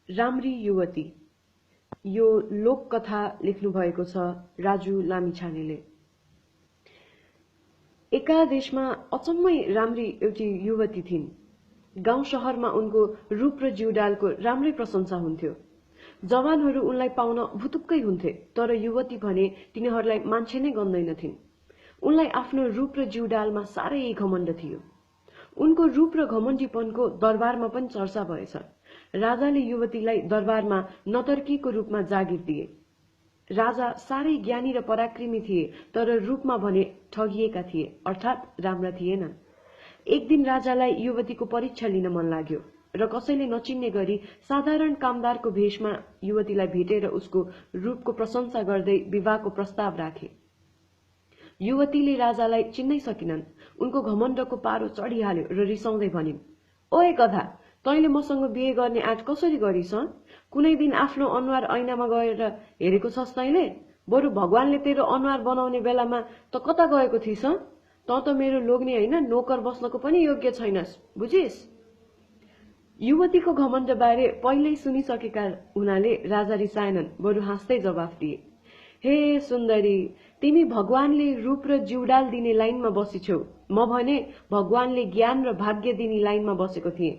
राम्री युवती। यो लोककथा लेख्नु भएको छ राजु लामिछानेले। एका देशमा अचम्मै राम्री एउटी युवती थिइन्। गाउँ शहरमा उनको रूप र जिउडालको राम्रै प्रशंसा हुन्थ्यो। जवानहरू उनलाई पाउन भुतुक्कै हुन्थे, तर युवती भने तिनीहरूलाई मान्छे नै गन्दैनथिन्। उनलाई आफ्नो रूप र जिउडालमा साह्रै घमण्ड थियो। उनको रूप र घमण्डीपनको दरबारमा पनि चर्चा भएछ। राजाले युवतीलाई दरबारमा नतर्कीको रूपमा जागिर दिए। राजा साह्रै ज्ञानी र पराक्रमी थिए, तर रूपमा भने ठगिएका थिए, अर्थात् राम्रा थिएनन्। एक दिन राजालाई युवतीको परीक्षा लिन मन लाग्यो र कसैले नचिन्ने गरी साधारण कामदारको भेषमा युवतीलाई भेटेर उसको रूपको प्रशंसा गर्दै विवाहको प्रस्ताव राखे। युवतीले राजालाई चिन्नै सकिनन्। उनको घमण्डको पारो चढिहाल्यो र रिसाउँदै भनिन्, ओए कथा, तैँले मसँग बिहे गर्ने आँट कसरी गरिस्? कुनै दिन आफ्नो अनुहार ऐनामा गएर हेरेको छस् तैँले? बरु भगवानले तेरो अनुहार बनाउने बेलामा त कता गएको थिइस्? त मेरो लोग्ने होइन, नोकर बस्नको पनि योग्य छैनस्, बुझिस्? युवतीको घमण्ड बारे पहिल्यै सुनिसकेका हुनाले राजा रिसाएनन्, बरु हाँस्दै जवाफ दिए, हे सुन्दरी, तिमी भगवानले रूप र जिउडाल दिने लाइनमा बसेछौ। म भने भगवानले ज्ञान र भाग्य दिने लाइनमा बसेको थिएँ।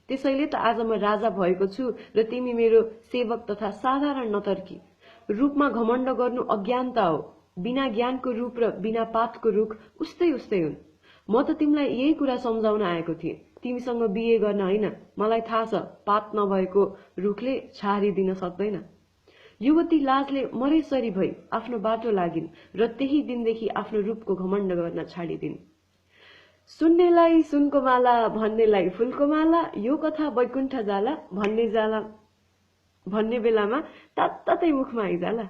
त्यसैले त आज म राजा भएको छु र तिमी मेरो सेवक तथा साधारण नतर्की। रूपमा घमण्ड गर्नु अज्ञानता हो। बिना ज्ञानको रूप र बिना पातको रुख उस्तै उस्तै हुन्। म त तिमीलाई यही कुरा सम्झाउन आएको थिएँ। तिमीसँग बिहे गर्न होइन, मलाई थाहा छ पात नभएको रुखले छारी दिन सक्दैन। युवती लाजले मरेसरी भई आफ्नो बाटो लागिन् र त्यही दिनदेखि आफ्नो रूपको घमण्ड गर्न छाडिदिन्। सुन्नेलाई सुनको माला, भन्नेलाई फूलको माला, यो कथा वैकुण्ठ जाला, भन्ने बेलामा तात्तातै मुखमा आइजाला।